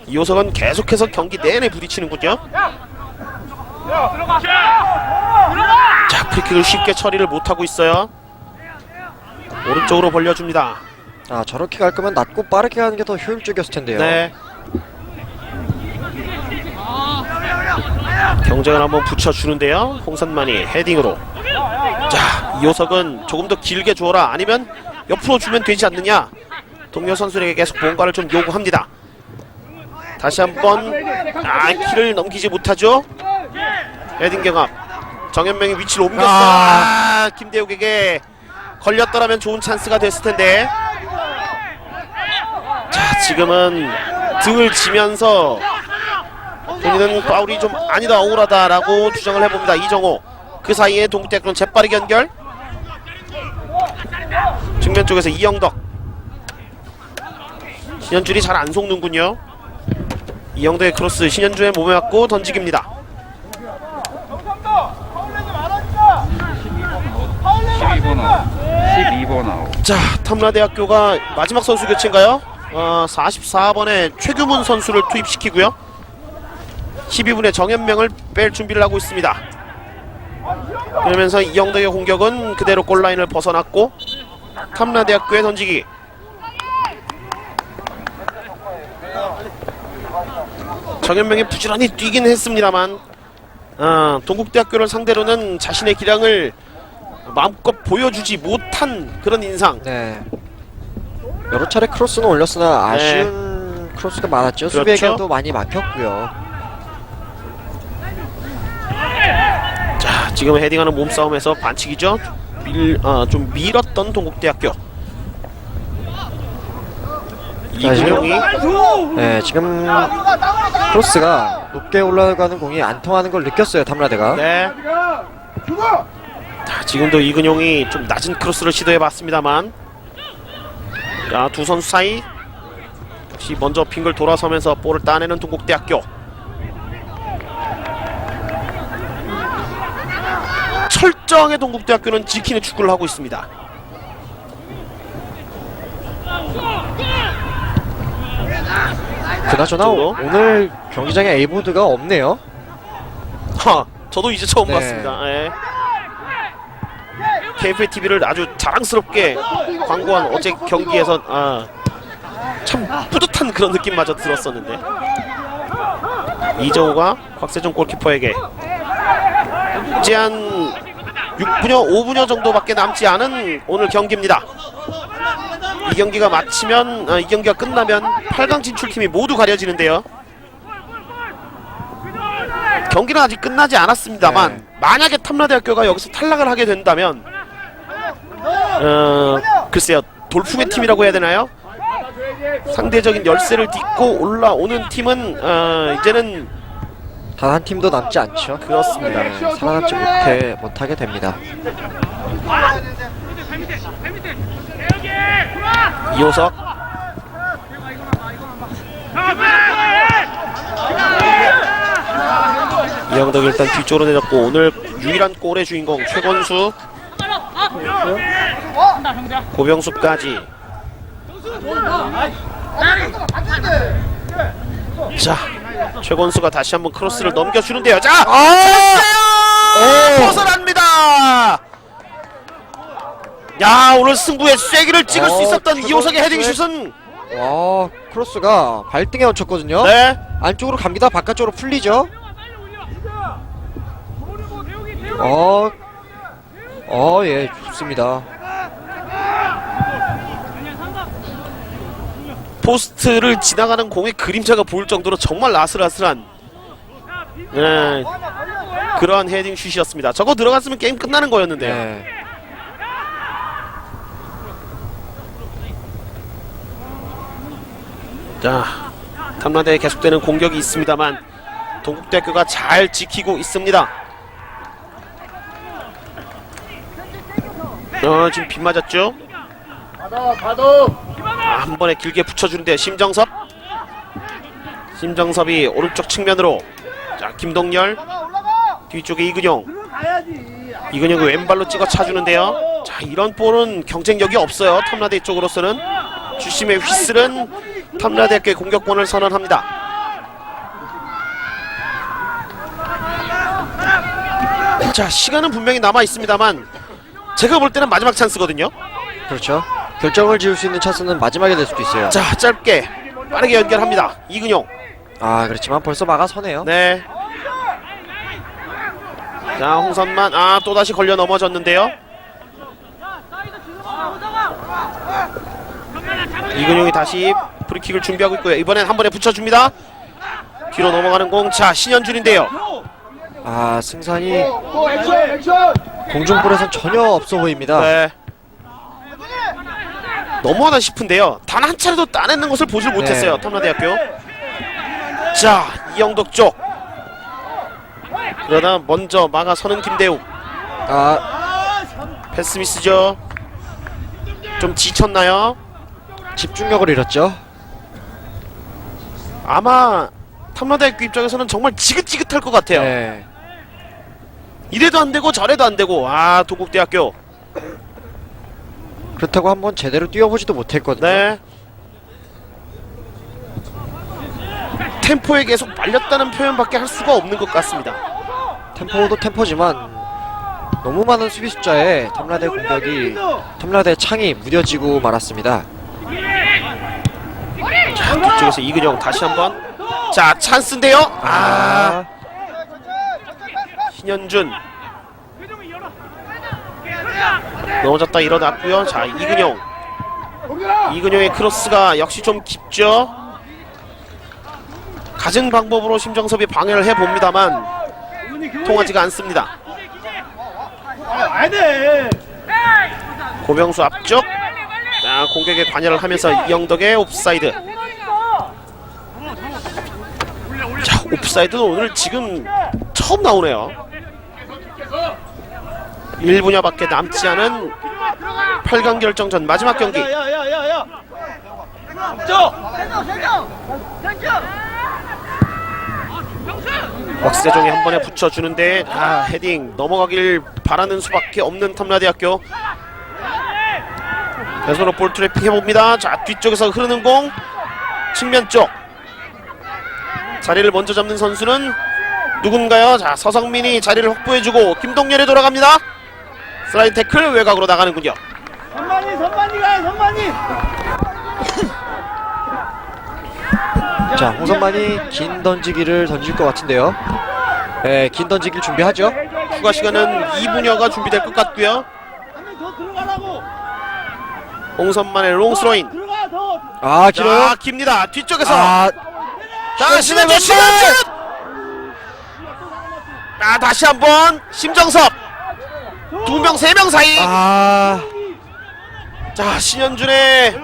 이호석은 계속해서 경기 내내 부딪히는군요. 자, 프리킥을 쉽게 처리를 못하고 있어요. 오른쪽으로 벌려줍니다. 저렇게 갈 거면 낮고 빠르게 가는 게 더 효율적이었을 텐데요. 네. 경쟁을 한번 붙여주는데요. 홍선만이 헤딩으로. 자, 이호석은 조금 더 길게 주어라, 아니면 옆으로 주면 되지 않느냐. 동료 선수에게 계속 뭔가를 좀 요구합니다. 다시 한번 길을 넘기지 못하죠. 헤딩 경합. 정현명이 위치를 옮겼어요. 김대욱에게 걸렸더라면 좋은 찬스가 됐을 텐데. 자, 지금은 등을 지면서 본인은 파울이 좀 아니다, 억울하다라고 주장을 해봅니다. 이정호. 그 사이에 동국대학교는 재빠르게 연결. 측면 쪽에서 이영덕. 신현준이 잘 안 속는군요. 이영덕의 크로스 신현준의 몸에 맞고 던지기입니다. 12번 아웃. 자, 탐라대학교가 마지막 선수 교체인가요? 44번에 최규문 선수를 투입시키고요. 12분에 정현명을 뺄 준비를 하고 있습니다. 그러면서 이영덕의 공격은 그대로 골라인을 벗어났고 탐라대학교의 던지기. 정현명이 부지런히 뛰긴 했습니다만 동국대학교를 상대로는 자신의 기량을 마음껏 보여주지 못한 그런 인상. 네. 여러 차례 크로스는 올렸으나 아쉬운 크로스가 많았죠. 그렇죠. 수비에게도 많이 막혔고요. 자, 지금 헤딩하는 몸싸움에서 반칙이죠. 좀 밀었던 동국대학교. 이근용이 네, 지금 크로스가 높게 올라가는 공이 안 통하는 걸 느꼈어요, 탐라대가. 네. 자, 지금도 이근용이 좀 낮은 크로스를 시도해봤습니다만, 자, 두 선수 사이 역시 먼저 빙글 돌아서면서 볼을 따내는 동국대학교. 철저하게 동국대학교는 지키는 축구를 하고 있습니다. 그나저나 쪽으로. 오늘 경기장에 A보드가 없네요. 저도 이제 처음 네. 봤습니다. 예. KFTV를 아주 자랑스럽게 광고한 어제 경기에서 참 뿌듯한 그런 느낌마저 들었었는데, 이정우가 곽세종 골키퍼에게 이제 한 6분여 5분여 정도밖에 남지 않은 오늘 경기입니다. 이 경기가 마치면 이 경기가 끝나면 8강 진출팀이 모두 가려지는데요. 경기는 아직 끝나지 않았습니다만, 네. 만약에 탐라대학교가 여기서 탈락을 하게 된다면 글쎄요, 돌풍의 팀이라고 해야 되나요? 상대적인 열세를 딛고 올라오는 팀은 이제는 단 한 팀도 남지 않죠. 그렇습니다. 네, 살아남지 못하게 됩니다. 이호석, 이영덕 일단 뒤쪽으로 내렸고, 오늘 유일한 골의 주인공 최건수, 고병수까지. 자, 최건수가 다시 한번 크로스를 넘겨주는데요. 자, 벗어납니다. 야, 오늘 승부에 쐐기를 찍을 수 있었던 이호석의 헤딩슛은 와, 크로스가 발등에 얹혔거든요. 네, 안쪽으로 갑니다. 바깥쪽으로 풀리죠. 예, 좋습니다. 포스트를 지나가는 공의 그림자가 보일 정도로 정말 아슬아슬한 그러한 헤딩 슛이었습니다. 저거 들어갔으면 게임 끝나는 거였는데요. 네. 자, 탐라대에 계속되는 공격이 있습니다만 동국대학교가 잘 지키고 있습니다. 지금 빗 맞았죠? 받아. 한 번에 길게 붙여주는데 심정섭이 오른쪽 측면으로. 자, 김동열 뒤쪽에 이근용이 왼발로 찍어 차주는데요. 자, 이런 볼은 경쟁력이 없어요. 탐라대 쪽으로서는. 주심의 휘슬은 탐라대학교의 공격권을 선언합니다. 자, 시간은 분명히 남아 있습니다만 제가 볼 때는 마지막 찬스거든요. 그렇죠. 결정을 지을 수 있는 찬스는 마지막에 될 수도 있어요. 자, 짧게 빠르게 연결합니다. 이근용. 그렇지만 벌써 막아서네요. 네. 자, 홍선만 또다시 걸려 넘어졌는데요. 이근용이 다시 프리킥을 준비하고 있고요. 이번엔 한 번에 붙여줍니다. 뒤로 넘어가는 공. 자, 신현준인데요. 승산이 액션. 공중볼에선 전혀 없어 보입니다. 네. 너무하다 싶은데요. 단 한 차례도 따내는 것을 보질 못했어요. 네. 탐라대학교. 자, 이영덕 쪽. 그러다 먼저 막아서는 김대욱. 패스미스죠. 좀 지쳤나요? 집중력을 잃었죠. 아마 탐라대학교 입장에서는 정말 지긋지긋할 것 같아요. 네. 이래도 안 되고 저래도 안 되고. 동국대학교. 그렇다고 한번 제대로 뛰어보지도 못했거든요. 네. 템포에 계속 말렸다는 표현밖에 할 수가 없는 것 같습니다. 템포도 템포지만 너무 많은 수비 숫자에 탐라대 공격이 탐라대 창이 무뎌지고 말았습니다. 자, 뒤쪽에서 이근영 다시 한번. 자, 찬스인데요. 신현준 넘어졌다 일어났고요. 자, 이근영의 크로스가 역시 좀 깊죠. 갖은 방법으로 심정섭이 방해를 해봅니다만 통하지가 않습니다. 고명수 앞쪽. 자, 공격에 관여를 하면서 이영덕의 옵사이드. 자, 옵사이드는 오늘 지금 처음 나오네요. 1분여밖에 남지 않은 8강 결정전 마지막 경기. 박세종이 한 번에 붙여주는데 헤딩 넘어가길 바라는 수밖에 없는 탐라대학교. 왼손으로 볼 트래핑 해봅니다. 자, 뒤쪽에서 흐르는 공 측면 쪽 자리를 먼저 잡는 선수는 누군가요? 자, 서성민이 자리를 확보해주고 김동열이 돌아갑니다. 슬라이드 태클 외곽으로 나가는군요. 선만이 자, 홍선만이 긴 던지기를 던질 것 같은데요. 네, 긴 던지기를 준비하죠. 추가 시간은 2분여가 준비될 것 같고요. 더 들어가라고. 홍선만의 롱스로인. 아, 길어요. 자, 깁니다. 뒤쪽에서 자, 신현준 신현준! 다시 한번 심정섭 2명 3명 사이. 자, 신현준의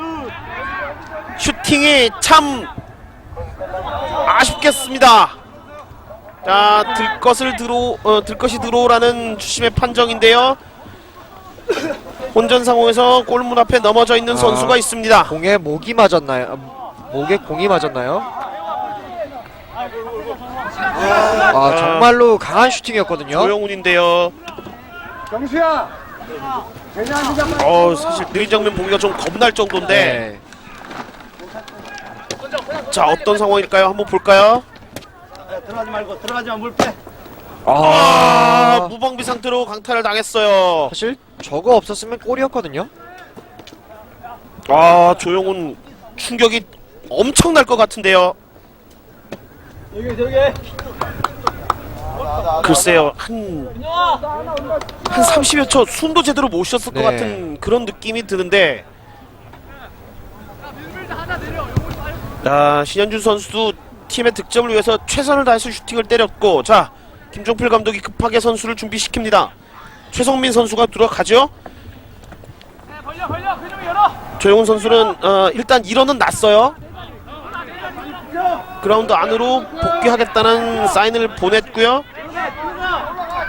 슈팅이 참 아쉽겠습니다. 자, 들것이 들어오라는 주심의 판정인데요. 혼전 상황에서 골문 앞에 넘어져 있는 선수가 있습니다. 공에 목이 맞았나요? 목에 공이 맞았나요? 정말로 강한 슈팅이었거든요. 조영훈인데요. 경수야. 사실 느린 장면 보기가 좀 겁날 정도인데. 네. 자, 어떤 상황일까요? 한번 볼까요? 들어가지 말고 들어가지만 물 빼. 무방비 상태로 강탈을 당했어요. 사실 저거 없었으면 골이었거든요. 조영훈 충격이 엄청날 것 같은데요. 저기. 글쎄요, 한 30여 초 숨도 제대로 못 쉬었을 것 네. 같은 그런 느낌이 드는데. 신현준 선수도 팀의 득점을 위해서 최선을 다해서 슈팅을 때렸고, 자, 김종필 감독이 급하게 선수를 준비시킵니다. 최성민 선수가 들어가죠. 조영훈 선수는 일단 일어는 났어요. 그라운드 안으로 복귀하겠다는 사인을 보냈고요.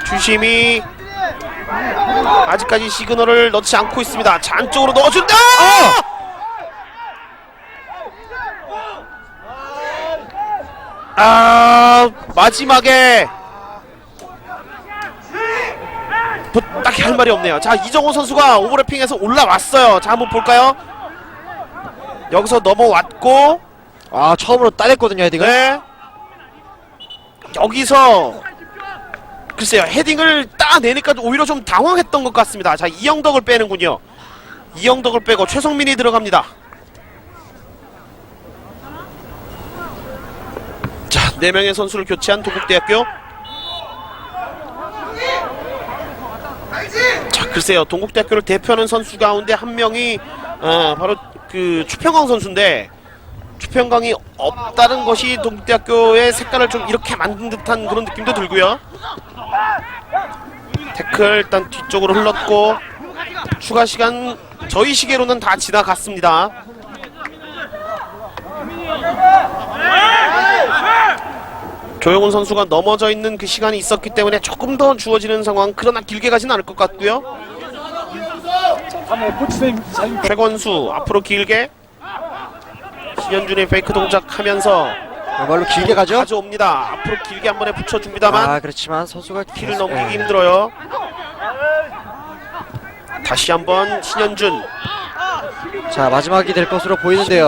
주심이 아직까지 시그널을 넣지 않고 있습니다. 자, 안쪽으로 넣어준다! 마지막에 딱히 할 말이 없네요. 자, 이정호 선수가 오버래핑해서 올라왔어요. 자, 한번 볼까요? 여기서 넘어왔고, 처음으로 따냈거든요, 헤딩을. 네. 여기서 글쎄요, 헤딩을 따내니까 오히려 좀 당황했던 것 같습니다. 자, 이영덕을 빼는군요. 이영덕을 빼고 최성민이 들어갑니다. 자, 4명의 선수를 교체한 동국대학교. 자, 글쎄요, 동국대학교를 대표하는 선수 가운데 한 명이 바로 그 추평광 선수인데, 추평광이 없다는 것이 동국대학교의 색깔을 좀 이렇게 만든 듯한 그런 느낌도 들고요. 태클 일단 뒤쪽으로 흘렀고, 추가 시간 저희 시계로는 다 지나갔습니다. 조영훈 선수가 넘어져 있는 그 시간이 있었기 때문에 조금 더 주어지는 상황, 그러나 길게 가진 않을 것 같고요. 최건수 앞으로 길게, 신현준의 페이크 동작하면서 정말로 길게 가죠. 가져옵니다. 앞으로 길게 한 번에 붙여줍니다만 그렇지만 선수가 키를 넘기기 힘들어요. 다시 한번 신현준. 자, 마지막이 될 것으로 보이는데요.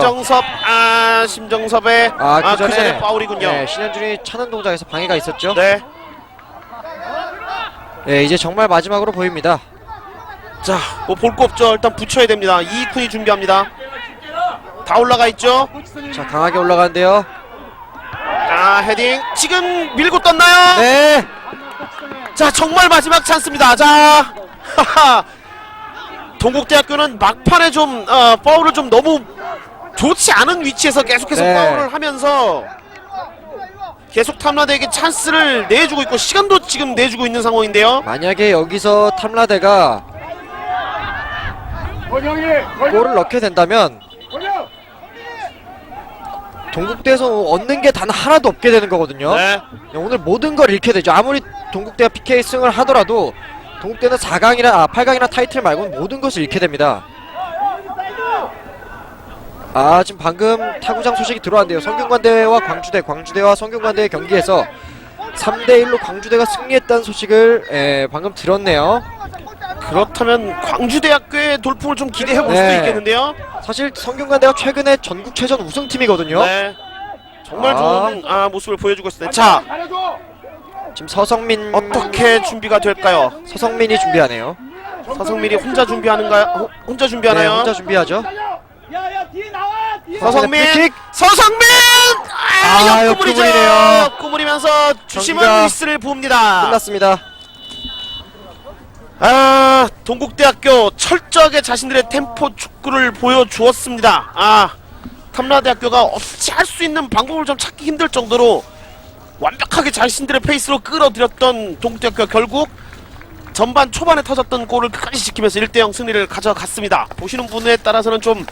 심정섭의 그 전에 파울이군요. 네, 신현준이 차는 동작에서 방해가 있었죠. 네. 네, 이제 정말 마지막으로 보입니다. 자, 뭐 볼 거 없죠. 일단 붙여야 됩니다. 이쿤이 준비합니다. 다 올라가 있죠. 자, 강하게 올라가는데요. 아, 헤딩 지금 밀고 떴나요? 네. 자, 정말 마지막 찬스입니다. 자, 하하. 동국대학교는 막판에 좀 파울을 좀 너무 좋지 않은 위치에서 계속해서 네. 파울을 하면서 계속 탐라대에게 찬스를 내주고 있고 시간도 지금 내주고 있는 상황인데요. 만약에 여기서 탐라대가 골을 넣게 된다면 동국대에서 얻는 게 단 하나도 없게 되는 거거든요. 네. 오늘 모든 걸 잃게 되죠. 아무리 동국대가 PK 승을 하더라도 동국대는 8강이나 타이틀 말고는 모든 것을 잃게 됩니다. 아, 지금 방금 타구장 소식이 들어왔는데요. 성균관대와 광주대와 성균관대의 경기에서 3대1로 광주대가 승리했다는 소식을 방금 들었네요. 그렇다면 광주대학교의 돌풍을 좀 기대해볼 네. 수도 있겠는데요. 사실 성균관대가 최근에 전국체전 우승팀이거든요. 네. 정말 아. 좋은 모습을 보여주고 있습니다. 자, 지금 서성민 어떻게 준비가 될까요? 서성민이 준비하네요. 서성민이 혼자 준비하는가요? 혼자 네, 준비하나요? 혼자 준비하죠. 서성민! 프리킥! 서성민! 아, 옆구물이죠. 옆구물이네요. 옆구물이면서 주심은 경기가 미스를 부읍니다. 끝났습니다. 아, 동국대학교 철저하게 자신들의 템포 축구를 보여주었습니다. 탐라대학교가 없이 할 수 있는 방법을 좀 찾기 힘들 정도로 완벽하게 자신들의 페이스로 끌어들였던 동국대학교 결국 전반 초반에 터졌던 골을 끝까지 지키면서 1대0 승리를 가져갔습니다. 보시는 분에 따라서는 좀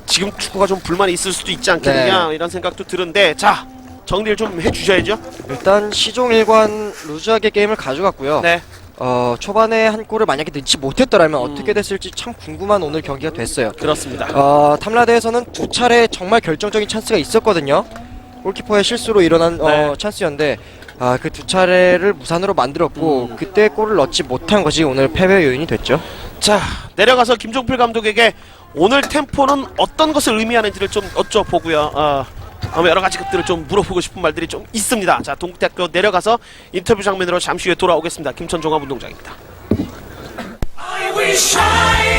지금 축구가 좀 불만이 있을 수도 있지 않겠느냐 이런 생각도 드는데, 자, 정리를 좀 해주셔야죠. 일단 시종일관 루즈하게 게임을 가져갔고요. 네. 초반에 한 골을 만약에 넣지 못했더라면 어떻게 됐을지 참 궁금한 오늘 경기가 됐어요. 그렇습니다. 탐라대에서는 두 차례 정말 결정적인 찬스가 있었거든요. 골키퍼의 실수로 일어난 네. 찬스였는데 그 두 차례를 무산으로 만들었고 그때 골을 넣지 못한 것이 오늘 패배 요인이 됐죠. 자, 내려가서 김종필 감독에게 오늘 템포는 어떤 것을 의미하는지를 좀 여쭤보고요. 여러 가지 것들을 좀 물어보고 싶은 말들이 좀 있습니다. 자, 동국대학교 내려가서 인터뷰 장면으로 잠시 후에 돌아오겠습니다. 김천종합운동장입니다. I wish I